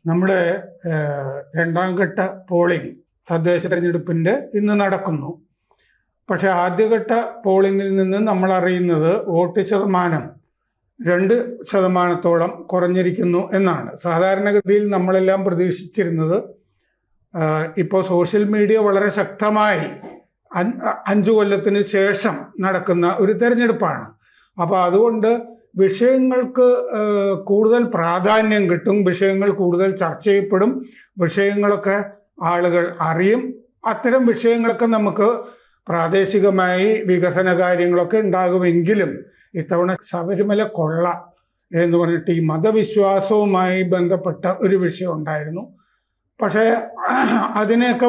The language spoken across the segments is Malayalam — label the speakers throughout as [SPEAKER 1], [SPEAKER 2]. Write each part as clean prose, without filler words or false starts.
[SPEAKER 1] നമ്മുടെ രണ്ടാം ഘട്ട പോളിംഗ് തദ്ദേശ തെരഞ്ഞെടുപ്പിൻ്റെ ഇന്ന് നടക്കുന്നു. പക്ഷെ ആദ്യഘട്ട പോളിംഗിൽ നിന്ന് നമ്മൾ അറിയുന്നത് വോട്ട് ശതമാനം 2% കുറഞ്ഞിരിക്കുന്നു എന്നാണ്. സാധാരണഗതിയിൽ നമ്മളെല്ലാം പ്രതീക്ഷിച്ചിരുന്നത് ഇപ്പോൾ സോഷ്യൽ മീഡിയ വളരെ ശക്തമായി 5 കൊല്ലത്തിന് ശേഷം നടക്കുന്ന ഒരു തെരഞ്ഞെടുപ്പാണ്. അപ്പോൾ അതുകൊണ്ട് വിഷയങ്ങൾക്ക് കൂടുതൽ പ്രാധാന്യം കിട്ടും, വിഷയങ്ങൾ കൂടുതൽ ചർച്ച ചെയ്യപ്പെടും, വിഷയങ്ങളൊക്കെ ആളുകൾ അറിയും. അത്തരം വിഷയങ്ങളൊക്കെ നമുക്ക് പ്രാദേശികമായി വികസന കാര്യങ്ങളൊക്കെ ഉണ്ടാകുമെങ്കിലും ഇത്തവണ ശബരിമല കൊള്ള എന്ന് പറഞ്ഞിട്ട് ഈ മതവിശ്വാസവുമായി ബന്ധപ്പെട്ട ഒരു വിഷയം ഉണ്ടായിരുന്നു. പക്ഷേ അതിനെയൊക്കെ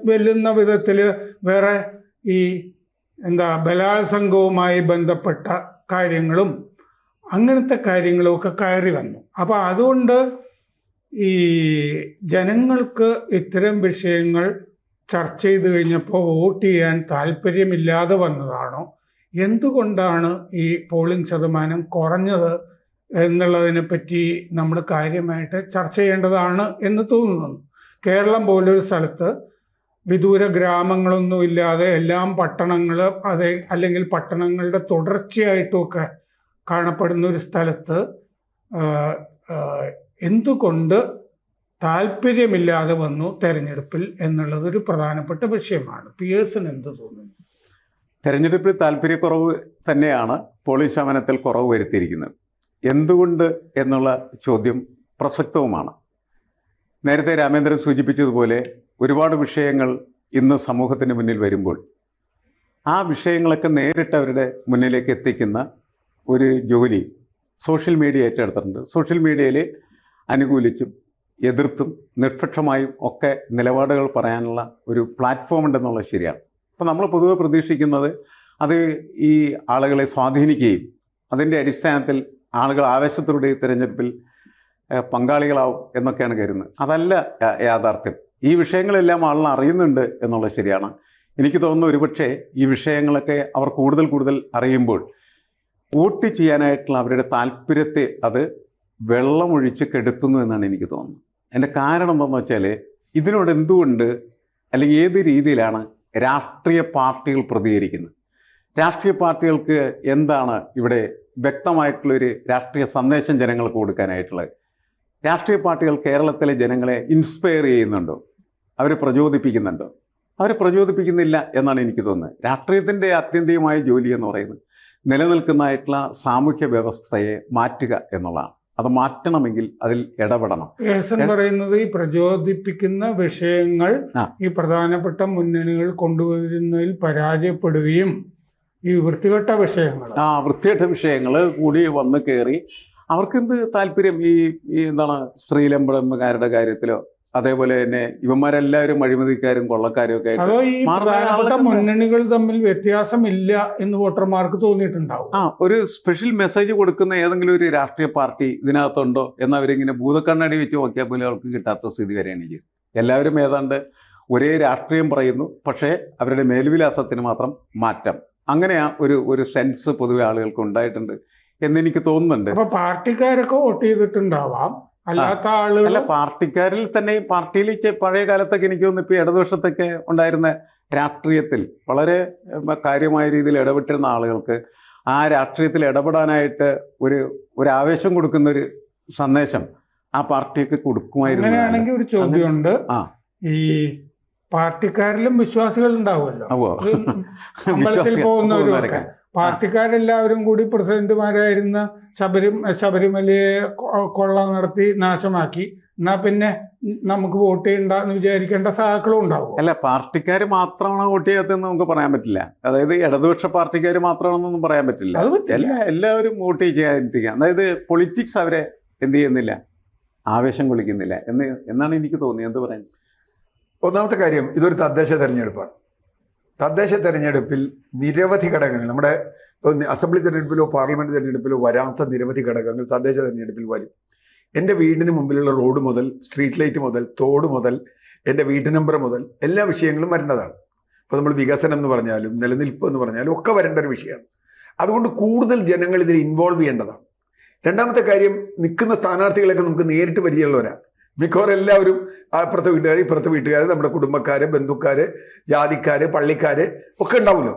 [SPEAKER 1] വെല്ലുന്ന വിധത്തിൽ വേറെ ഈ ബലാത്സംഗവുമായി ബന്ധപ്പെട്ട കാര്യങ്ങളും അങ്ങനത്തെ കാര്യങ്ങളും ഒക്കെ കയറി വന്നു. അപ്പോൾ അതുകൊണ്ട് ഈ ജനങ്ങൾക്ക് ഇത്തരം വിഷയങ്ങൾ ചർച്ച ചെയ്ത് കഴിഞ്ഞപ്പോൾ വോട്ട് ചെയ്യാൻ താല്പര്യമില്ലാതെ വന്നതാണോ, എന്തുകൊണ്ടാണ് ഈ പോളിംഗ് ശതമാനം കുറഞ്ഞത് എന്നുള്ളതിനെ പറ്റി നമ്മൾ കാര്യമായിട്ട് ചർച്ച ചെയ്യേണ്ടതാണ് എന്ന് തോന്നുന്നു. കേരളം പോലൊരു സ്ഥലത്ത് വിദൂര ഗ്രാമങ്ങളൊന്നും ഇല്ലാതെ എല്ലാം പട്ടണങ്ങൾ അല്ലെങ്കിൽ പട്ടണങ്ങളുടെ തുടർച്ചയായിട്ടുമൊക്കെ കാണപ്പെടുന്ന ഒരു സ്ഥലത്ത് എന്തുകൊണ്ട് താല്പര്യമില്ലാതെ വന്നു തെരഞ്ഞെടുപ്പിൽ എന്നുള്ളത് ഒരു പ്രധാനപ്പെട്ട വിഷയമാണ്. പിയേഴ്സൺ എന്ത് തോന്നുന്നു?
[SPEAKER 2] തെരഞ്ഞെടുപ്പിൽ താല്പര്യക്കുറവ് തന്നെയാണ് പോളിംഗ് ശതമാനത്തിൽ കുറവ് വരുത്തിയിരിക്കുന്നത്. എന്തുകൊണ്ട് എന്നുള്ള ചോദ്യം പ്രസക്തവുമാണ്. നേരത്തെ രാമേന്ദ്രൻ സൂചിപ്പിച്ചതുപോലെ ഒരുപാട് വിഷയങ്ങൾ ഇന്ന് സമൂഹത്തിന് മുന്നിൽ വരുമ്പോൾ ആ വിഷയങ്ങളൊക്കെ നേരിട്ട് അവരുടെ മുന്നിലേക്ക് എത്തിക്കുന്ന ഒരു ജോലി സോഷ്യൽ മീഡിയ ഏറ്റെടുത്തിട്ടുണ്ട്. സോഷ്യൽ മീഡിയയിൽ അനുകൂലിച്ചും എതിർത്തും നിഷ്പക്ഷമായും ഒക്കെ നിലപാടുകൾ പറയാനുള്ള ഒരു പ്ലാറ്റ്ഫോം ഉണ്ടെന്നുള്ളത് ശരിയാണ്. അപ്പോൾ നമ്മൾ പൊതുവെ പ്രതീക്ഷിക്കുന്നത് അത് ഈ ആളുകളെ സ്വാധീനിക്കുകയും അതിൻ്റെ അടിസ്ഥാനത്തിൽ ആളുകൾ ആവേശത്തോടെ തിരഞ്ഞെടുപ്പിൽ പങ്കാളികളാവും എന്നൊക്കെയാണ് കരുതുന്നത്. അതല്ല യാഥാർത്ഥ്യം. ഈ വിഷയങ്ങളെല്ലാം ആളുകൾ അറിയുന്നുണ്ട് എന്നുള്ളത് ശരിയാണ്. എനിക്ക് തോന്നുന്നു ഒരുപക്ഷെ ഈ വിഷയങ്ങളൊക്കെ അവർ കൂടുതൽ അറിയുമ്പോൾ വോട്ട് ചെയ്യാനായിട്ടുള്ള അവരുടെ താല്പര്യത്തെ അത് വെള്ളമൊഴിച്ച് കെടുത്തുന്നു എന്നാണ് എനിക്ക് തോന്നുന്നത്. എൻ്റെ കാരണം എന്താണെന്ന് വെച്ചാൽ ഇതിനോട് എന്തുകൊണ്ട് അല്ലെങ്കിൽ ഏത് രീതിയിലാണ് രാഷ്ട്രീയ പാർട്ടികൾ പ്രതികരിക്കുന്നത്? രാഷ്ട്രീയ പാർട്ടികൾക്ക് എന്താണ് ഇവിടെ വ്യക്തമായിട്ടുള്ളൊരു രാഷ്ട്രീയ സന്ദേശം ജനങ്ങൾക്ക് കൊടുക്കാനായിട്ടുള്ളത്? രാഷ്ട്രീയ പാർട്ടികൾ കേരളത്തിലെ ജനങ്ങളെ ഇൻസ്പയർ ചെയ്യുന്നുണ്ടോ? അവരെ പ്രചോദിപ്പിക്കുന്നുണ്ടോ? അവരെ പ്രചോദിപ്പിക്കുന്നില്ല എന്നാണ് എനിക്ക് തോന്നുന്നത്. രാഷ്ട്രീയത്തിൻ്റെ ആത്യന്തികമായ ജോലി എന്ന് പറയുന്നത് നിലനിൽക്കുന്നതായിട്ടുള്ള സാമൂഹ്യ വ്യവസ്ഥയെ മാറ്റുക എന്നുള്ളതാണ്. അത് മാറ്റണമെങ്കിൽ അതിൽ ഇടപെടണം.
[SPEAKER 1] പറയുന്നത് ഈ പ്രചോദിപ്പിക്കുന്ന വിഷയങ്ങൾ ഈ പ്രധാനപ്പെട്ട മുന്നണികൾ കൊണ്ടുവരുന്നതിൽ പരാജയപ്പെടുകയും ഈ വൃത്തികെട്ട വിഷയങ്ങൾ
[SPEAKER 2] കൂടി വന്ന് കയറി അവർക്കെന്ത് താല്പര്യം ഈ സ്ത്രീലമ്പടന്മാരുടെ കാര്യത്തിലോ അതേപോലെ തന്നെ ഇവന്മാരെല്ലാവരും അഴിമതിക്കാരും കൊള്ളക്കാരും ഒക്കെ
[SPEAKER 1] അതോ ഈ പ്രധാനപ്പെട്ട മുന്നണികൾ തമ്മിൽ വ്യത്യാസമില്ല എന്ന് വോട്ടർമാർക്ക് തോന്നിയിട്ടുണ്ടാവും.
[SPEAKER 2] ഒരു സ്പെഷ്യൽ മെസ്സേജ് കൊടുക്കുന്ന ഏതെങ്കിലും ഒരു രാഷ്ട്രീയ പാർട്ടി ഇതിനകത്തുണ്ടോ എന്നവരിങ്ങനെ ഭൂതക്കണ്ണടി വെച്ച് നോക്കിയാൽ പോലും അവർക്ക് കിട്ടാത്ത സ്ഥിതി വരെയാണ് എനിക്ക്. എല്ലാവരും ഏതാണ്ട് ഒരേ രാഷ്ട്രീയം പറയുന്നു, പക്ഷേ അവരുടെ മേൽവിലാസത്തിന് മാത്രം മാറ്റം. അങ്ങനെ ഒരു സെൻസ് പൊതുവെ ആളുകൾക്ക് ഉണ്ടായിട്ടുണ്ട് എന്നെനിക്ക് തോന്നുന്നുണ്ട്.
[SPEAKER 1] അപ്പൊ പാർട്ടിക്കാരൊക്കെ വോട്ട് ചെയ്തിട്ടുണ്ടാവാം, അല്ലാത്ത ആളുകൾ
[SPEAKER 2] പാർട്ടിക്കാരിൽ തന്നെ പാർട്ടിയിൽ പഴയ കാലത്തൊക്കെ എനിക്ക് തോന്നുന്നു ഇപ്പോൾ ഇടതുപക്ഷത്തൊക്കെ ഉണ്ടായിരുന്ന രാഷ്ട്രീയത്തിൽ വളരെ കാര്യമായ രീതിയിൽ ഇടപെട്ടിരുന്ന ആളുകൾക്ക് ആ രാഷ്ട്രീയത്തിൽ ഇടപെടാനായിട്ട് ഒരു ആവേശം കൊടുക്കുന്ന ഒരു സന്ദേശം ആ പാർട്ടിക്ക് കൊടുക്കുമായിരുന്നു.
[SPEAKER 1] അങ്ങനെയാണെങ്കിൽ ഒരു ചോദ്യമുണ്ട്. ഈ പാർട്ടിക്കാരിലും വിശ്വാസികൾ ഉണ്ടാവുമല്ലോ, അമ്പലത്തിൽ പോകുന്നവരൊക്കെ. പാർട്ടിക്കാരെല്ലാവരും കൂടി പ്രസിഡന്റുമാരായിരുന്ന ശബരിമലയെ കൊള്ള നടത്തി നാശമാക്കി, എന്നാ പിന്നെ നമുക്ക് വോട്ട് ചെയ്യണ്ട എന്ന് വിചാരിക്കേണ്ട സഹാക്കളും ഉണ്ടാവും.
[SPEAKER 2] അല്ല, പാർട്ടിക്കാർ മാത്രമാണ് വോട്ട് ചെയ്യാത്തതെന്ന് നമുക്ക് പറയാൻ പറ്റില്ല. അതായത് ഇടതുപക്ഷ പാർട്ടിക്കാർ മാത്രമാണെന്നൊന്നും പറയാൻ പറ്റില്ല. എല്ലാവരും വോട്ട് ചെയ്യാതിരിക്കുക. അതായത് പൊളിറ്റിക്സ് അവരെ എന്ത് ചെയ്യുന്നില്ല, ആവേശം കൊള്ളിക്കുന്നില്ല എന്നാണ് എനിക്ക് തോന്നിയത്. എന്ത് പറയാൻ?
[SPEAKER 3] ഒന്നാമത്തെ കാര്യം, ഇതൊരു തദ്ദേശ തെരഞ്ഞെടുപ്പാണ്. തദ്ദേശ തെരഞ്ഞെടുപ്പിൽ നിരവധി ഘടകങ്ങൾ, നമ്മുടെ അസംബ്ലി തെരഞ്ഞെടുപ്പിലോ പാർലമെൻറ്റ് തെരഞ്ഞെടുപ്പിലോ വരാത്ത നിരവധി ഘടകങ്ങൾ തദ്ദേശ തെരഞ്ഞെടുപ്പിൽ വരും. എൻ്റെ വീടിന് മുമ്പിലുള്ള റോഡ് മുതൽ സ്ട്രീറ്റ് ലൈറ്റ് മുതൽ തോട് മുതൽ എൻ്റെ വീട്ട് നമ്പർ മുതൽ എല്ലാ വിഷയങ്ങളും വരേണ്ടതാണ്. ഇപ്പോൾ നമ്മൾ വികസനം എന്ന് പറഞ്ഞാലും നിലനിൽപ്പ് എന്ന് പറഞ്ഞാലും ഒക്കെ വരേണ്ട ഒരു വിഷയമാണ്. അതുകൊണ്ട് കൂടുതൽ ജനങ്ങൾ ഇതിൽ ഇൻവോൾവ് ചെയ്യേണ്ടതാണ്. രണ്ടാമത്തെ കാര്യം, നിൽക്കുന്ന സ്ഥാനാർത്ഥികളൊക്കെ നമുക്ക് നേരിട്ട് പരിചയമുള്ളവരാണ്. മിക്കവാറും എല്ലാവരും അപ്പുറത്തെ വീട്ടുകാർ ഇപ്പുറത്തെ വീട്ടുകാർ നമ്മുടെ കുടുംബക്കാര് ബന്ധുക്കാര് ജാതിക്കാര് പള്ളിക്കാര് ഒക്കെ ഉണ്ടാവുമല്ലോ.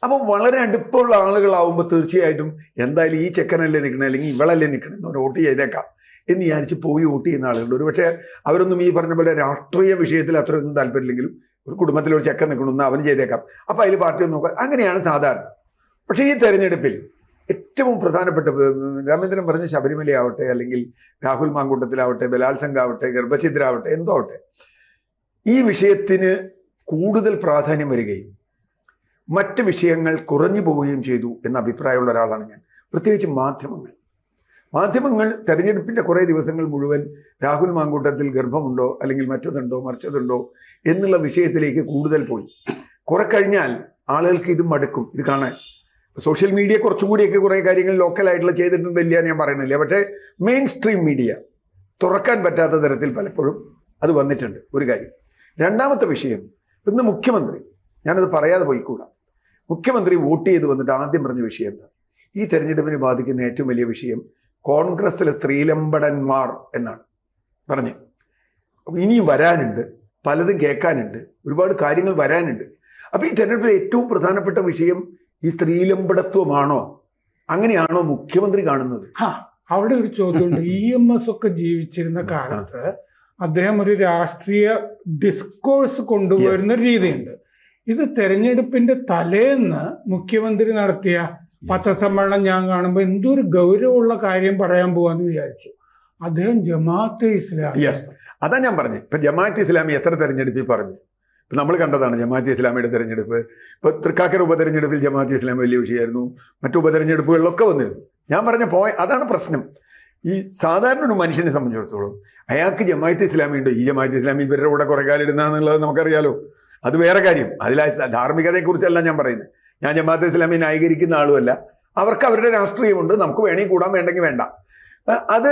[SPEAKER 3] അപ്പം വളരെ അടുപ്പമുള്ള ആളുകളാവുമ്പോൾ തീർച്ചയായിട്ടും എന്തായാലും ഈ ചെക്കനല്ലേ നിൽക്കണേ അല്ലെങ്കിൽ ഇവളല്ലേ നിൽക്കണേ എന്ന് വോട്ട് ചെയ്തേക്കാം എന്ന് വിചാരിച്ച് പോയി വോട്ട് ചെയ്യുന്ന ആളുകളുണ്ട്. ഒരു പക്ഷേ അവരൊന്നും ഈ പറഞ്ഞ പോലെ രാഷ്ട്രീയ വിഷയത്തിൽ അത്രയൊന്നും താല്പര്യമില്ലെങ്കിലും ഒരു കുടുംബത്തിൽ ഒരു ചെക്കൻ നിൽക്കണമെന്ന് അവൻ ചെയ്തേക്കാം. അപ്പം അതിൽ പാർട്ടി ഒന്നും നോക്കാം. അങ്ങനെയാണ് സാധാരണ. പക്ഷേ ഈ തെരഞ്ഞെടുപ്പിൽ ഏറ്റവും പ്രധാനപ്പെട്ട രാമേന്ദ്രൻ പറഞ്ഞ ശബരിമലയാവട്ടെ അല്ലെങ്കിൽ രാഹുൽ മാങ്കൂട്ടത്തിലാവട്ടെ ബലാത്സംഗാവട്ടെ ഗർഭഛിദ്രാവട്ടെ എന്തോ ആവട്ടെ, ഈ വിഷയത്തിന് കൂടുതൽ പ്രാധാന്യം വരികയും മറ്റ് വിഷയങ്ങൾ കുറഞ്ഞു പോവുകയും ചെയ്തു എന്ന അഭിപ്രായമുള്ള ഒരാളാണ് ഞാൻ. പ്രത്യേകിച്ച് മാധ്യമങ്ങൾ തെരഞ്ഞെടുപ്പിൻ്റെ കുറേ ദിവസങ്ങൾ മുഴുവൻ രാഹുൽ മാങ്കൂട്ടത്തിൽ ഗർഭമുണ്ടോ അല്ലെങ്കിൽ മറ്റതുണ്ടോ മറിച്ചതുണ്ടോ എന്നുള്ള വിഷയത്തിലേക്ക് കൂടുതൽ പോയി. കുറെ കഴിഞ്ഞാൽ ആളുകൾക്ക് ഇത് മടുക്കും ഇത് കാണാൻ. സോഷ്യൽ മീഡിയ കുറച്ചുകൂടിയൊക്കെ കുറേ കാര്യങ്ങൾ ലോക്കലായിട്ടുള്ള ചെയ്തിട്ടുണ്ടില്ല ഞാൻ പറയുന്നില്ല. പക്ഷേ മെയിൻ സ്ട്രീം മീഡിയ തുറക്കാൻ പറ്റാത്ത തരത്തിൽ പലപ്പോഴും അത് വന്നിട്ടുണ്ട്. ഒരു കാര്യം. രണ്ടാമത്തെ വിഷയം, ഇന്ന് മുഖ്യമന്ത്രി, ഞാനത് പറയാതെ പോയിക്കൂടാ, മുഖ്യമന്ത്രി വോട്ട് ചെയ്ത് വന്നിട്ട് ആദ്യം പറഞ്ഞ വിഷയം എന്താ? ഈ തെരഞ്ഞെടുപ്പിനെ ബാധിക്കുന്ന ഏറ്റവും വലിയ വിഷയം കോൺഗ്രസിലെ സ്ത്രീലമ്പടന്മാർ എന്നാണ് പറഞ്ഞ്. ഇനിയും വരാനുണ്ട്, പലതും കേൾക്കാനുണ്ട്, ഒരുപാട് കാര്യങ്ങൾ വരാനുണ്ട്. അപ്പം ഈ തെരഞ്ഞെടുപ്പിലെ ഏറ്റവും പ്രധാനപ്പെട്ട വിഷയം ഈ സ്ത്രീലമ്പടത്വമാണോ? അങ്ങനെയാണോ മുഖ്യമന്ത്രി കാണുന്നത്?
[SPEAKER 1] അവിടെ ഒരു ചോദ്യമുണ്ട്. EMS ഒക്കെ ജീവിച്ചിരുന്ന കാലത്ത് അദ്ദേഹം ഒരു രാഷ്ട്രീയ ഡിസ്കോഴ്സ് കൊണ്ടുവരുന്ന രീതിയുണ്ട്. ഇത് തെരഞ്ഞെടുപ്പിന്റെ തലേന്ന് മുഖ്യമന്ത്രി നടത്തിയ പത്രസമ്മേളനം ഞാൻ കാണുമ്പോൾ എന്തൊരു ഗൗരവമുള്ള കാര്യം പറയാൻ പോവാന്ന് വിചാരിച്ചു. അദ്ദേഹം ജമാഅത്തെ ഇസ്ലാമി.
[SPEAKER 3] അതാ ഞാൻ പറഞ്ഞത്. ഇപ്പൊ ജമാഅത്തെ ഇസ്ലാമി എത്ര തെരഞ്ഞെടുപ്പിൽ പറഞ്ഞു? ഇപ്പം നമ്മൾ കണ്ടതാണ് ജമാഅത്തെ ഇസ്ലാമിയുടെ തെരഞ്ഞെടുപ്പ്. ഇപ്പോൾ തൃക്കാക്കര ഉപതെരഞ്ഞെടുപ്പിൽ ജമാഅത്തെ ഇസ്ലാമി വലിയ വിഷയമായിരുന്നു. മറ്റു ഉപതെരഞ്ഞെടുപ്പുകളിലൊക്കെ വന്നിരുന്നു. ഞാൻ പറഞ്ഞ അതാണ് പ്രശ്നം. ഈ സാധാരണ ഒരു മനുഷ്യനെ സംബന്ധിച്ചിടത്തോളം അയാൾക്ക് ജമാഅത്തെ ഇസ്ലാമി ഉണ്ടോ? ഈ ജമാഅത്തെ ഇസ്ലാമി ഇവരുടെ കൂടെ കുറെ കാലം ഇടുന്നതെന്നുള്ളത് നമുക്കറിയാലോ. അത് വേറെ കാര്യം. അതിൽ ധാർമ്മികതയെക്കുറിച്ചല്ല ഞാൻ പറയുന്നത്. ഞാൻ ജമാഅത്തെ ഇസ്ലാമി ന്യായീകരിക്കുന്ന ആളുമല്ല. അവർക്ക് അവരുടെ രാഷ്ട്രീയമുണ്ട്. നമുക്ക് വേണമെങ്കിൽ കൂടാൻ, വേണ്ടെങ്കിൽ വേണ്ട. അത്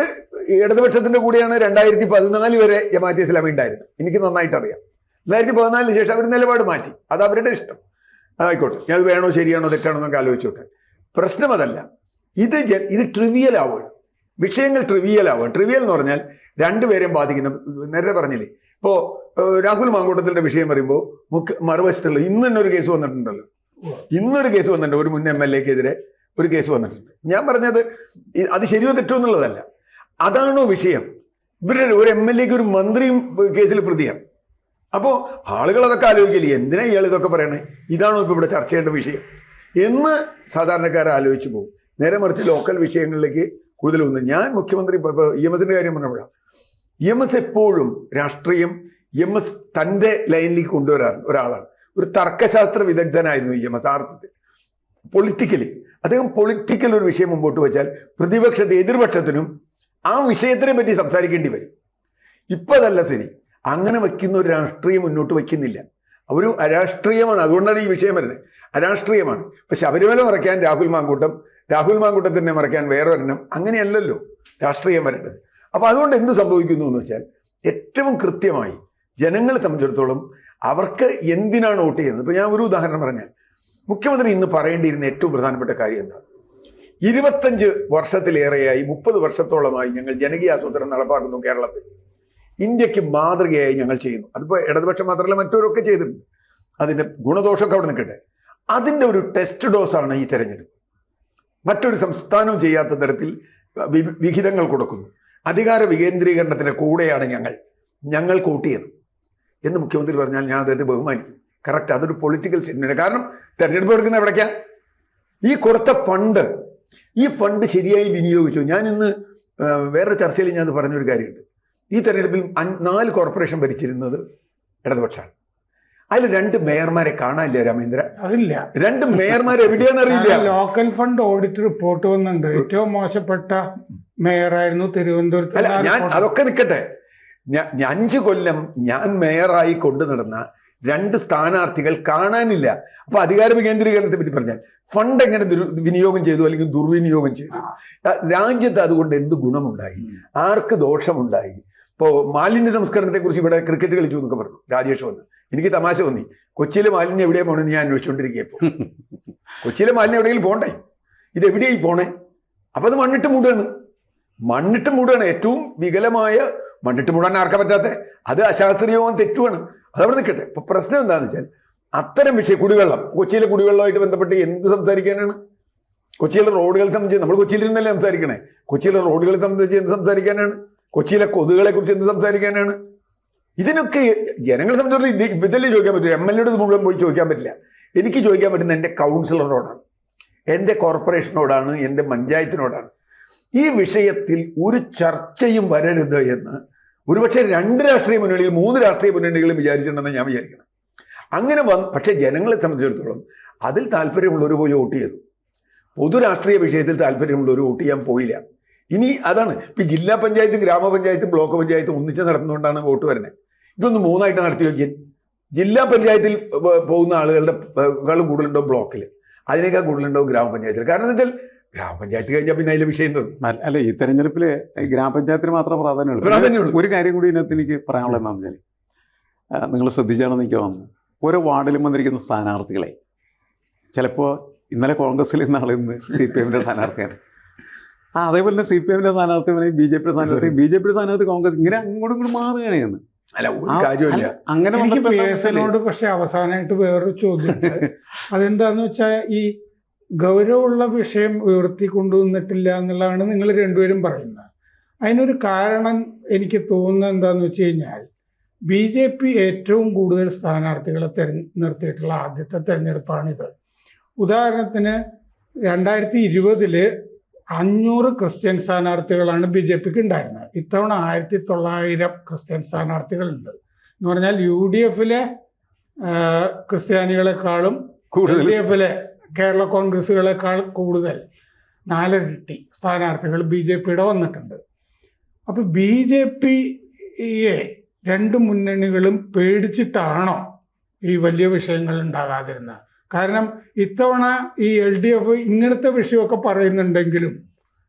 [SPEAKER 3] ഇടതുപക്ഷത്തിൻ്റെ കൂടെയാണ് 2014 വരെ ജമാഅത്തെ ഇസ്ലാമി ഉണ്ടായിരുന്നത്. എനിക്ക് നന്നായിട്ട് അറിയാം. 2014 ശേഷം അവർ നിലപാട് മാറ്റി. അത് അവരുടെ ഇഷ്ടം. ആയിക്കോട്ടെ, അത് വേണോ ശരിയാണോ തെറ്റാണോ എന്നൊക്കെ ആലോചിച്ചോട്ടെ. പ്രശ്നം അതല്ല. ഇത് ട്രിവിയൽ ആവുകയാണ്. വിഷയങ്ങൾ ട്രിവിയൽ ആവുകയാണ്. ട്രിവിയൽ എന്ന് പറഞ്ഞാൽ രണ്ടുപേരെയും ബാധിക്കുന്ന, നേരത്തെ പറഞ്ഞില്ലേ, ഇപ്പോൾ രാഹുൽ മാങ്കൂട്ടത്തിൻ്റെ വിഷയം പറയുമ്പോൾ മറുവശത്തുള്ള ഇന്ന് തന്നെ ഒരു കേസ് വന്നിട്ടുണ്ടല്ലോ. ഇന്നൊരു കേസ് വന്നിട്ടുണ്ട്. ഒരു മുൻ MLA-ക്കെതിരെ ഒരു കേസ് വന്നിട്ടുണ്ട്. ഞാൻ പറഞ്ഞത് അത് ശരിയോ തെറ്റോ എന്നുള്ളതല്ല. അതാണോ വിഷയം? ഇവരുടെ ഒരു MLA-ക്ക് ഒരു മന്ത്രിയും കേസിൽ പ്രതിയാണ്. അപ്പോൾ ആളുകൾ അതൊക്കെ ആലോചിക്കില്ലേ, എന്തിനാ ഇയാൾ ഇതൊക്കെ പറയണേ, ഇതാണോ ഇപ്പോൾ ഇവിടെ ചർച്ച ചെയ്യേണ്ട വിഷയം എന്ന് സാധാരണക്കാർ ആലോചിച്ചു പോകും. നേരെ മറിച്ച് ലോക്കൽ വിഷയങ്ങളിലേക്ക് കൂടുതൽ വന്നു. ഞാൻ മുഖ്യമന്ത്രി ഇപ്പോൾ EMS-ന്റെ കാര്യം പറഞ്ഞപ്പോഴാണ്. EMS എപ്പോഴും രാഷ്ട്രീയം EMS തൻ്റെ ലൈനിലേക്ക് കൊണ്ടുവരാറ് ഒരാളാണ്. ഒരു തർക്കശാസ്ത്ര വിദഗ്ധനായിരുന്നു EMS അർത്ഥത്തിൽ. പൊളിറ്റിക്കലി അദ്ദേഹം പൊളിറ്റിക്കൽ ഒരു വിഷയം മുമ്പോട്ട് വെച്ചാൽ എതിർപക്ഷത്തിനും ആ വിഷയത്തിനെ പറ്റി സംസാരിക്കേണ്ടി വരും. ഇപ്പം അതല്ല സ്ഥിതി. അങ്ങനെ വയ്ക്കുന്ന ഒരു രാഷ്ട്രീയം മുന്നോട്ട് വയ്ക്കുന്നില്ല. ഒരു അരാഷ്ട്രീയമാണ്. അതുകൊണ്ടാണ് ഈ വിഷയം വരുന്നത്. അരാഷ്ട്രീയമാണ്. ഇപ്പം ശബരിമല മറയ്ക്കാൻ രാഹുൽ മാങ്കൂട്ടത്തിനെ മറയ്ക്കാൻ വേറെ ഒരെണ്ണം, അങ്ങനെയല്ലല്ലോ രാഷ്ട്രീയം വരേണ്ടത്. അപ്പോൾ അതുകൊണ്ട് എന്ത് സംഭവിക്കുന്നു എന്ന് വെച്ചാൽ ഏറ്റവും കൃത്യമായി ജനങ്ങളെ സംബന്ധിച്ചിടത്തോളം അവർക്ക് എന്തിനാണ് വോട്ട് ചെയ്യുന്നത്. ഇപ്പോൾ ഞാൻ ഒരു ഉദാഹരണം പറഞ്ഞാൽ, മുഖ്യമന്ത്രി ഇന്ന് പറയേണ്ടിയിരുന്ന ഏറ്റവും പ്രധാനപ്പെട്ട കാര്യം എന്താണ്? 25 വർഷത്തിലേറെയായി 30 വർഷത്തോളമായി ഞങ്ങൾ ജനകീയ ആസൂത്രണം നടപ്പാക്കുന്നു കേരളത്തിൽ. ഇന്ത്യക്ക് മാതൃകയായി ഞങ്ങൾ ചെയ്യുന്നു. അതിപ്പോൾ ഇടതുപക്ഷം മാത്രമല്ല മറ്റവരൊക്കെ ചെയ്തിട്ടുണ്ട്. അതിൻ്റെ ഗുണദോഷമൊക്കെ അവിടെ നിൽക്കട്ടെ. അതിൻ്റെ ഒരു ടെസ്റ്റ് ഡോസാണ് ഈ തെരഞ്ഞെടുപ്പ്. മറ്റൊരു സംസ്ഥാനവും ചെയ്യാത്ത തരത്തിൽ വിഹിതങ്ങൾ കൊടുക്കുന്നു. അധികാര വികേന്ദ്രീകരണത്തിൻ്റെ കൂടെയാണ് ഞങ്ങൾ വോട്ട് ചെയ്യണം എന്ന് മുഖ്യമന്ത്രി പറഞ്ഞാൽ ഞാൻ അദ്ദേഹത്തെ ബഹുമാനിക്കും. കറക്റ്റ്, അതൊരു പൊളിറ്റിക്കൽ സ്റ്റേറ്റ്മെന്റ്. കാരണം തെരഞ്ഞെടുപ്പ് എടുക്കുന്ന എവിടേക്കാ? ഈ കൊടുത്ത ഈ ഫണ്ട് ശരിയായി വിനിയോഗിച്ചു. ഞാൻ ഇന്ന് വേറെ ചർച്ചയിൽ ഞാൻ പറഞ്ഞൊരു കാര്യമുണ്ട്. ഈ തെരഞ്ഞെടുപ്പിൽ 4 കോർപ്പറേഷൻ ഭരിച്ചിരുന്നത് ഇടതുപക്ഷമാണ്. അതിൽ 2 മേയർമാരെ കാണാനില്ല രാമേന്ദ്ര.
[SPEAKER 1] അതില്ല.
[SPEAKER 3] 2 മേയർമാർ എവിടെയാണെന്ന് അറിയില്ല.
[SPEAKER 1] ലോക്കൽ ഫണ്ട് ഓഡിറ്റ് റിപ്പോർട്ട് വന്നിട്ടുണ്ട്. ഏറ്റവും മോശപ്പെട്ട മേയറായിരുന്നു തിരുവനന്തപുരത്ത്.
[SPEAKER 3] അല്ല, ഞാൻ അതൊക്കെ നിൽക്കട്ടെ. 5 കൊല്ലം ഞാൻ മേയറായി കൊണ്ടു നടന്ന 2 സ്ഥാനാർത്ഥികൾ കാണാനില്ല. അപ്പൊ അധികാര വികേന്ദ്രീകരണത്തെ പറ്റി പറഞ്ഞാൽ ഫണ്ട് എങ്ങനെ വിനിയോഗം ചെയ്തു അല്ലെങ്കിൽ ദുർവിനിയോഗം ചെയ്തു, രാജ്യത്ത് അതുകൊണ്ട് എന്ത് ഗുണമുണ്ടായി, ആർക്ക് ദോഷമുണ്ടായി. ഇപ്പോൾ മാലിന്യ സംസ്കരണത്തെ കുറിച്ച് ഇവിടെ ക്രിക്കറ്റ് കളിച്ചു എന്നൊക്കെ പറഞ്ഞു രാജേഷ് വന്ന്. എനിക്ക് തമാശ തോന്നി. കൊച്ചിയിലെ മാലിന്യം എവിടെയാണ് പോകണമെന്ന് ഞാൻ അന്വേഷിച്ചുകൊണ്ടിരിക്കുക. ഇപ്പോൾ കൊച്ചിയിലെ മാലിന്യം എവിടെയെങ്കിലും പോകണ്ടേ? ഇത് എവിടെയായി പോണേ? അപ്പം അത് മണ്ണിട്ട് മൂടുകയാണ്. ഏറ്റവും വികലമായ മണ്ണിട്ട് മൂടാൻ ആർക്കാൻ പറ്റാത്ത, അത് അശാസ്ത്രീയവും തെറ്റുമാണ്. അതവിടെ നിൽക്കട്ടെ. ഇപ്പൊ പ്രശ്നം എന്താണെന്ന് വെച്ചാൽ അത്തരം വിഷയം, കുടിവെള്ളം, കൊച്ചിയിലെ കുടിവെള്ളമായിട്ട് ബന്ധപ്പെട്ട് എന്ത് സംസാരിക്കാനാണ്? കൊച്ചിയിലെ റോഡുകളെ സംബന്ധിച്ച് നമ്മൾ കൊച്ചിയിലിരുന്നല്ലേ സംസാരിക്കണേ. കൊച്ചിയിലെ റോഡുകളെ സംബന്ധിച്ച് എന്ത് സംസാരിക്കാനാണ്? കൊച്ചിയിലെ കൊതുകുകളെ കുറിച്ച് എന്ത് സംസാരിക്കാനാണ്? ഇതിനൊക്കെ ജനങ്ങളെ സംബന്ധിച്ചിടത്തോളം ഇതല്ലേ ചോദിക്കാൻ പറ്റില്ല. MLA മുഴുവൻ പോയി ചോദിക്കാൻ പറ്റില്ല. എനിക്ക് ചോദിക്കാൻ പറ്റുന്ന എൻ്റെ കൗൺസിലറോടാണ്, എൻ്റെ കോർപ്പറേഷനോടാണ്, എൻ്റെ പഞ്ചായത്തിനോടാണ്. ഈ വിഷയത്തിൽ ഒരു ചർച്ചയും വരരുത് എന്ന് ഒരുപക്ഷെ 2 രാഷ്ട്രീയ മുന്നണികൾ 3 രാഷ്ട്രീയ മുന്നണികളും വിചാരിച്ചിട്ടുണ്ടെന്ന് ഞാൻ വിചാരിക്കണം. അങ്ങനെ പക്ഷേ ജനങ്ങളെ സംബന്ധിച്ചിടത്തോളം അതിൽ താല്പര്യമുള്ളവർ പോയി വോട്ട് ചെയ്തു. പൊതു രാഷ്ട്രീയ വിഷയത്തിൽ താല്പര്യമുള്ളവർ വോട്ട് ചെയ്യാൻ പോയില്ല. ഇനി അതാണ് ഇപ്പം ജില്ലാ പഞ്ചായത്തും ഗ്രാമപഞ്ചായത്തും ബ്ലോക്ക് പഞ്ചായത്തും ഒന്നിച്ച് നടത്തുന്നതുകൊണ്ടാണ് വോട്ട് വരുന്നത്. ഇതൊന്ന് 3ആയിട്ട് നടത്തി നോക്കിയാൽ ജില്ലാ പഞ്ചായത്തിൽ പോകുന്ന ആളുകളുടെ കൂടുതലുണ്ടോ ബ്ലോക്കിൽ, അതിനേക്കാൾ കൂടുതലുണ്ടോ ഗ്രാമപഞ്ചായത്തിൽ. കാരണം എന്താ വെച്ചാൽ ഗ്രാമപഞ്ചായത്ത് കഴിഞ്ഞാൽ പിന്നെ അതിലെ വിഷയം തോന്നും.
[SPEAKER 2] അല്ല, ഈ തെരഞ്ഞെടുപ്പിൽ ഗ്രാമപഞ്ചായത്തിന് മാത്രം പ്രാധാന്യമുള്ളൂ. ഒരു കാര്യം കൂടി ഇതിനകത്ത് എനിക്ക് പറയാനുള്ളത് എന്താണെന്ന് വെച്ചാൽ, നിങ്ങൾ ശ്രദ്ധിച്ചാണെന്ന് എനിക്ക് തോന്നുന്നു, ഓരോ വാർഡിലും വന്നിരിക്കുന്ന സ്ഥാനാർത്ഥികളെ ചിലപ്പോൾ ഇന്നലെ കോൺഗ്രസിൽ നാളെ ഇന്ന് CPM സ്ഥാനാർത്ഥിയാണ്, അതേപോലെ തന്നെ CPM സ്ഥാനാർത്ഥി, BJP സ്ഥാനാർത്ഥി, BJP സ്ഥാനാർത്ഥി, കോൺഗ്രസ്, ഇങ്ങനെ അങ്ങോട്ടും ഇങ്ങോട്ടും മാറുകയാണ്.
[SPEAKER 3] അല്ല, ഒരു കാര്യമില്ല.
[SPEAKER 2] അങ്ങനെ
[SPEAKER 1] എനിക്ക് PSനോട് പക്ഷെ അവസാനമായിട്ട് വേറൊരു ചോദ്യം, അതെന്താന്ന് വെച്ചാൽ ഈ ഗൗരവമുള്ള വിഷയം ഉയർത്തി കൊണ്ടുവന്നിട്ടില്ല എന്നുള്ളതാണ് നിങ്ങൾ രണ്ടുപേരും പറയുന്നത്. അതിനൊരു കാരണം എനിക്ക് തോന്നുന്നത് എന്താന്ന് വെച്ച് കഴിഞ്ഞാൽ, BJP ഏറ്റവും കൂടുതൽ സ്ഥാനാർത്ഥികളെ നിർത്തിയിട്ടുള്ള ആദ്യത്തെ തെരഞ്ഞെടുപ്പാണിത്. ഉദാഹരണത്തിന് 2020 500 ക്രിസ്ത്യൻ സ്ഥാനാർത്ഥികളാണ് BJPക്ക് ഉണ്ടായിരുന്നത്. ഇത്തവണ 1900 ക്രിസ്ത്യൻ സ്ഥാനാർത്ഥികളുണ്ട്. എന്ന് പറഞ്ഞാൽ UDFലെ ക്രിസ്ത്യാനികളെക്കാളും LDFലെ കേരള കോൺഗ്രസുകളെക്കാൾ കൂടുതൽ 4 ഇരട്ടി സ്ഥാനാർത്ഥികൾ BJPയുടെ വന്നിട്ടുണ്ട്. അപ്പോൾ BJPയെ 2 മുന്നണികളും പേടിച്ചിട്ടാണോ ഈ വലിയ വിഷയങ്ങൾ ഉണ്ടാകാതിരുന്നത്? കാരണം ഇത്തവണ ഈ LDF ഇങ്ങനത്തെ വിഷയമൊക്കെ പറയുന്നുണ്ടെങ്കിലും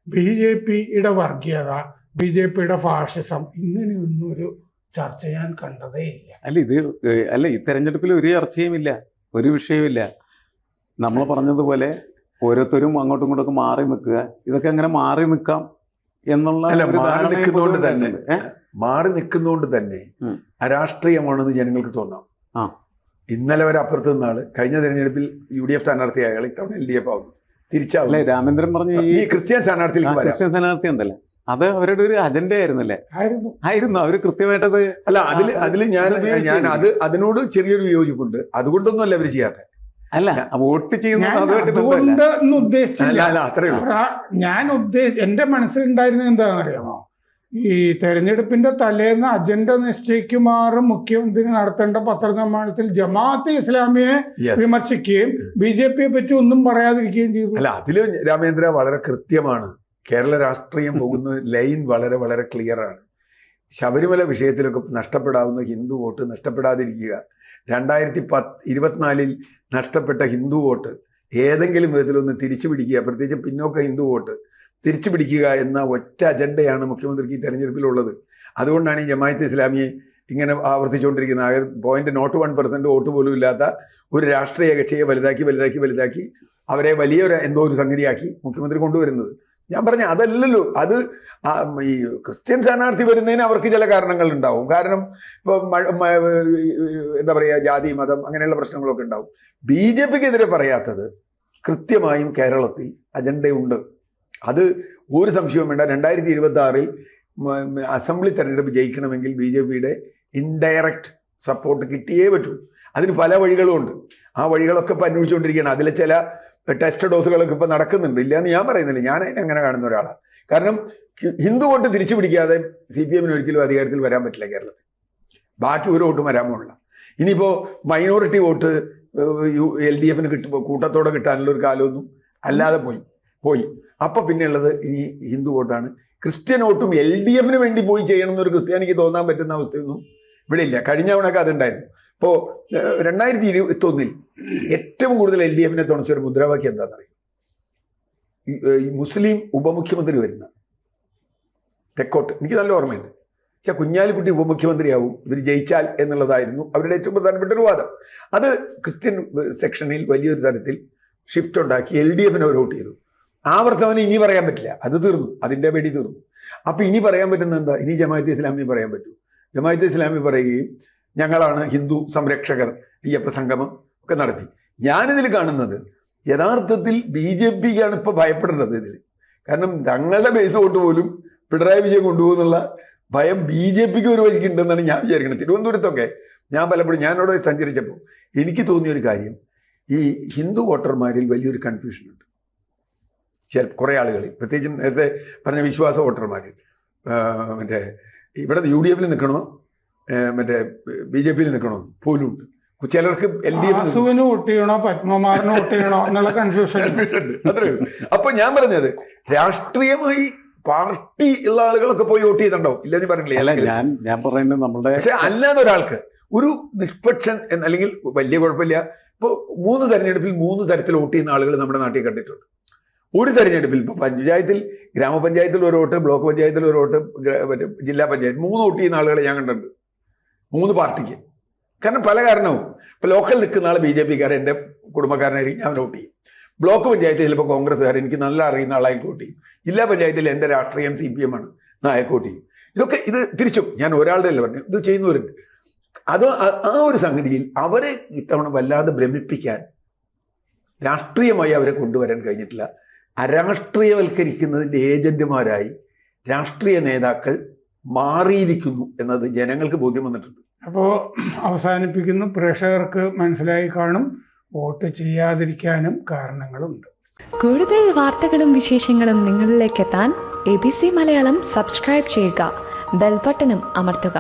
[SPEAKER 1] BJPയുടെ വർഗീയത, BJPയുടെ ഫാഷിസം, ഇങ്ങനെയൊന്നൊരു ചർച്ച ഞാൻ കണ്ടതേ ഇല്ല.
[SPEAKER 2] അല്ല ഈ തെരഞ്ഞെടുപ്പിൽ ഒരു ചർച്ചയുമില്ല, ഒരു വിഷയമില്ല. നമ്മൾ പറഞ്ഞതുപോലെ ഓരോരുത്തരും അങ്ങോട്ടും ഇങ്ങോട്ടൊക്കെ മാറി നിൽക്കുക, ഇതൊക്കെ അങ്ങനെ മാറി നിൽക്കാം എന്നുള്ള
[SPEAKER 3] മാറി നിൽക്കുന്നതുകൊണ്ട് തന്നെ അരാഷ്ട്രീയമാണെന്ന് ജനങ്ങൾക്ക് തോന്നാം. ഇന്നലെ വരെ അപ്പുറത്ത് നിന്നാള് കഴിഞ്ഞ തെരഞ്ഞെടുപ്പിൽ UDF സ്ഥാനാർത്ഥി അയാൾ ഇത്തവണ LDF ആവുന്നു, തിരിച്ചാവും.
[SPEAKER 2] രാമേന്ദ്രൻ പറഞ്ഞ
[SPEAKER 3] ഈ ക്രിസ്ത്യൻ സ്ഥാനാർത്ഥി
[SPEAKER 2] ഉണ്ടല്ലോ, അത് അവരുടെ ഒരു അജണ്ട ആയിരുന്നല്ലേ? ആയിരുന്നു. അവര് കൃത്യമായിട്ടത്
[SPEAKER 3] അല്ല, അതിൽ ഞാൻ അതിനോട് ചെറിയൊരു വിയോജിപ്പുണ്ട്. അതുകൊണ്ടൊന്നും അല്ല അവര് ചെയ്യാത്ത.
[SPEAKER 2] അല്ല, വോട്ട് ചെയ്യുന്നത്
[SPEAKER 3] അത്രേ ഉള്ളൂ.
[SPEAKER 1] എന്റെ മനസ്സിലുണ്ടായിരുന്നത് എന്താണെന്നറിയാമോ? ഈ തെരഞ്ഞെടുപ്പിന്റെ തലേന്ന് അജണ്ട നിശ്ചയിക്കുമാറും മുഖ്യമന്ത്രി നടത്തേണ്ട പത്രസമ്മേളനത്തിൽ ജമാഅത്തെ ഇസ്ലാമിയെ വിമർശിക്കുകയും BJPയെ പറ്റി ഒന്നും പറയാതിരിക്കുകയും ചെയ്തു.
[SPEAKER 3] അല്ല, അതില് രാമേന്ദ്ര വളരെ കൃത്യമാണ്. കേരള രാഷ്ട്രീയം പോകുന്ന ലൈൻ വളരെ വളരെ ക്ലിയർ ആണ്. ശബരിമല വിഷയത്തിലൊക്കെ നഷ്ടപ്പെടാവുന്ന ഹിന്ദു വോട്ട് നഷ്ടപ്പെടാതിരിക്കുക, 2024 നഷ്ടപ്പെട്ട ഹിന്ദു വോട്ട് ഏതെങ്കിലും വിധത്തിലൊന്ന് തിരിച്ചു പിടിക്കുക, പ്രത്യേകിച്ച് പിന്നോക്ക ഹിന്ദു വോട്ട് തിരിച്ചു പിടിക്കുക എന്ന ഒറ്റ അജണ്ടയാണ് മുഖ്യമന്ത്രിക്ക് ഈ തെരഞ്ഞെടുപ്പിലുള്ളത്. അതുകൊണ്ടാണ് ഈ ജമാഅത്തെ ഇസ്ലാമിയെ ഇങ്ങനെ ആവർത്തിച്ചുകൊണ്ടിരിക്കുന്നത്. 0.01% വോട്ട് പോലും ഇല്ലാത്ത ഒരു രാഷ്ട്രീയ കക്ഷിയെ വലുതാക്കി അവരെ വലിയൊരു എന്തോ ഒരു സംഗതിയാക്കി മുഖ്യമന്ത്രി കൊണ്ടുവരുന്നത്. ഞാൻ പറഞ്ഞ അതല്ലല്ലോ, അത് ഈ ക്രിസ്ത്യൻ സ്ഥാനാർത്ഥി വരുന്നതിന് അവർക്ക് ചില കാരണങ്ങൾ ഉണ്ടാവും. കാരണം ഇപ്പോൾ എന്താ പറയുക, ജാതി മതം അങ്ങനെയുള്ള പ്രശ്നങ്ങളൊക്കെ ഉണ്ടാവും. BJPക്കെതിരെ പറയാത്തത് കൃത്യമായും കേരളത്തിൽ അജണ്ടയുണ്ട്. അത് ഒരു സംശയവും വേണ്ട. 2026 അസംബ്ലി തെരഞ്ഞെടുപ്പ് ജയിക്കണമെങ്കിൽ BJPയുടെ ഇൻഡയറക്റ്റ് സപ്പോർട്ട് കിട്ടിയേ പറ്റൂ. അതിന് പല വഴികളും ഉണ്ട്. ആ വഴികളൊക്കെ ഇപ്പം അന്വേഷിച്ചുകൊണ്ടിരിക്കുകയാണ്. അതിലെ ചില ടെസ്റ്റ് ഡോസുകളൊക്കെ ഇപ്പം നടക്കുന്നുണ്ട്. ഇല്ലയെന്ന് ഞാൻ പറയുന്നില്ല, ഞാൻ അതിനങ്ങനെ കാണുന്ന ഒരാളാണ്. കാരണം ഹിന്ദു വോട്ട് തിരിച്ചു പിടിക്കാതെ CPMന് ഒരിക്കലും അധികാരത്തിൽ വരാൻ പറ്റില്ല കേരളത്തിൽ. ബാക്കി ഒരു വോട്ടും വരാൻ പോകില്ല. ഇനിയിപ്പോൾ മൈനോറിറ്റി വോട്ട് LDFന് കിട്ടുമ്പോൾ കൂട്ടത്തോടെ കിട്ടാനുള്ള ഒരു കാലമൊന്നും അല്ലാതെ പോയി. അപ്പം പിന്നെയുള്ളത് ഇനി ഹിന്ദു വോട്ടാണ്. ക്രിസ്ത്യൻ വോട്ടും LDFന് വേണ്ടി പോയി ചെയ്യണമെന്നൊരു ക്രിസ്ത്യാനിക്ക് തോന്നാൻ പറ്റുന്ന അവസ്ഥയൊന്നും ഇവിടെ ഇല്ല. കഴിഞ്ഞ തവണയൊക്കെ അതുണ്ടായിരുന്നു. ഇപ്പോൾ 2021 ഏറ്റവും കൂടുതൽ LDFനെ തുണച്ചൊരു മുദ്രാവാക്യം എന്താണെന്നറിയും? ഈ മുസ്ലിം ഉപമുഖ്യമന്ത്രി വരുന്ന തെക്കോട്ട്, എനിക്ക് നല്ല ഓർമ്മയുണ്ട്. പക്ഷേ കുഞ്ഞാലിക്കുട്ടി ഉപമുഖ്യമന്ത്രിയാവും ഇവർ ജയിച്ചാൽ എന്നുള്ളതായിരുന്നു അവരുടെ ഏറ്റവും പ്രധാനപ്പെട്ട ഒരു വാദം. അത് ക്രിസ്ത്യൻ സെക്ഷനിൽ വലിയൊരു തരത്തിൽ ഷിഫ്റ്റ് ഉണ്ടാക്കി LDFന് അവർ വോട്ട് ചെയ്തു. ആ വർത്തമാനം ഇനി പറയാൻ പറ്റില്ല, അത് തീർന്നു, അതിൻ്റെ പേടി തീർന്നു. അപ്പോൾ ഇനി പറയാൻ പറ്റുന്ന എന്താ? ഇനി ജമാഅത്തെ ഇസ്ലാമി പറയാൻ പറ്റൂ. ജമാഅത്തെ ഇസ്ലാമി പറയുകയും ഞങ്ങളാണ് ഹിന്ദു സംരക്ഷകർ, അയ്യപ്പ സംഗമം ഒക്കെ നടത്തി. ഞാനിതിൽ കാണുന്നത് യഥാർത്ഥത്തിൽ BJPക്കാണ് ഇപ്പോൾ ഭയപ്പെടേണ്ടത് ഇതിൽ. കാരണം തങ്ങളുടെ ബേസ് വോട്ട് പോലും പിണറായി വിജയൻ കൊണ്ടുപോകുന്നുള്ള ഭയം BJPക്ക് ഒരു വഴിക്കുണ്ടെന്നാണ് ഞാൻ വിചാരിക്കുന്നത്. തിരുവനന്തപുരത്തൊക്കെ ഞാൻ പലപ്പോഴും ഞാനവിടെ സഞ്ചരിച്ചപ്പോൾ എനിക്ക് തോന്നിയൊരു കാര്യം, ഈ ഹിന്ദു വോട്ടർമാരിൽ വലിയൊരു കൺഫ്യൂഷനുണ്ട്. കുറേ ആളുകളിൽ, പ്രത്യേകിച്ചും നേരത്തെ പറഞ്ഞ വിശ്വാസ വോട്ടർമാരിൽ, മറ്റേ ഇവിടെ UDF നിൽക്കണോ മറ്റേ BJPയിൽ നിൽക്കണോ പോലും ഉണ്ട്. ചിലർക്ക് LDF
[SPEAKER 1] വോട്ട് ചെയ്യണോ പത്മകുമാറിന് വോട്ട് ചെയ്യണോ എന്നുള്ള കൺഫ്യൂഷൻ
[SPEAKER 3] അത്രേ ഉള്ളൂ. അപ്പൊ ഞാൻ പറഞ്ഞത് രാഷ്ട്രീയമായി പാർട്ടി ഉള്ള ആളുകളൊക്കെ പോയി വോട്ട് ചെയ്തിട്ടുണ്ടോ? ഇല്ലെന്ന് പറഞ്ഞില്ലേ?
[SPEAKER 2] ഞാൻ പറയുന്നത് നമ്മളുടെ, പക്ഷെ
[SPEAKER 3] അല്ലാതെ ഒരാൾക്ക് ഒരു നിഷ്പക്ഷൻ അല്ലെങ്കിൽ വലിയ കുഴപ്പമില്ല. ഇപ്പോൾ 3 തെരഞ്ഞെടുപ്പിൽ 3 തരത്തിൽ വോട്ട് ചെയ്യുന്ന ആളുകൾ നമ്മുടെ നാട്ടിൽ കണ്ടിട്ടുണ്ട്. ഒരു തെരഞ്ഞെടുപ്പിൽ ഇപ്പോൾ പഞ്ചായത്തിൽ, ഗ്രാമപഞ്ചായത്തിൽ ഒരു വോട്ട്, ബ്ലോക്ക് പഞ്ചായത്തിൽ ഒരു വോട്ട്, മറ്റേ ജില്ലാ പഞ്ചായത്ത് 3 വോട്ട് ചെയ്യുന്ന ആളുകളെ ഞാൻ കണ്ടിട്ടുണ്ട് 3 പാർട്ടിക്ക്. കാരണം പല കാരണവും. ഇപ്പോൾ ലോക്കൽ നിൽക്കുന്ന ആൾ BJPക്കാരൻ, എൻ്റെ കുടുംബക്കാരനായിരിക്കും, ഞാൻ വോട്ട് ചെയ്യും. ബ്ലോക്ക് പഞ്ചായത്തിൽ ചിലപ്പോൾ കോൺഗ്രസ്സുകാർ, എനിക്ക് നല്ല അറിയുന്ന ആളായി വോട്ട് ചെയ്യും. ജില്ലാ പഞ്ചായത്തിൽ എൻ്റെ രാഷ്ട്രീയം CPM ആണ്, നായക്ക് വോട്ട് ചെയ്യും. ഇത് തിരിച്ചും ഞാൻ ഒരാളുടെ അല്ല പറഞ്ഞു, ഇത് ചെയ്യുന്നവരുണ്ട്. അത് ആ ഒരു സംഗതിയിൽ അവരെ ഇത്തവണ വല്ലാതെ ഭ്രമിപ്പിക്കാൻ രാഷ്ട്രീയമായി അവരെ കൊണ്ടുവരാൻ കഴിഞ്ഞിട്ടില്ല. അരാഷ്ട്രീയവൽക്കരിക്കുന്നതിൻ്റെ ഏജന്റുമാരായി രാഷ്ട്രീയ നേതാക്കൾ മാറിയിരിക്കുന്നു എന്നത് ജനങ്ങൾക്ക് ബോധ്യം വന്നിട്ടുണ്ട്.
[SPEAKER 1] അപ്പോൾ അവസാനിപ്പിക്കുന്നു. പ്രേക്ഷകർക്ക് മനസ്സിലായി കാണും, വോട്ട് ചെയ്യാതിരിക്കാനും കാരണങ്ങളുണ്ട്.
[SPEAKER 4] കൂടുതൽ വാർത്തകളും വിശേഷങ്ങളും നിങ്ങളിലേക്ക് എത്താൻ ABC മലയാളം സബ്സ്ക്രൈബ് ചെയ്യുക, ബെൽബട്ടനും അമർത്തുക.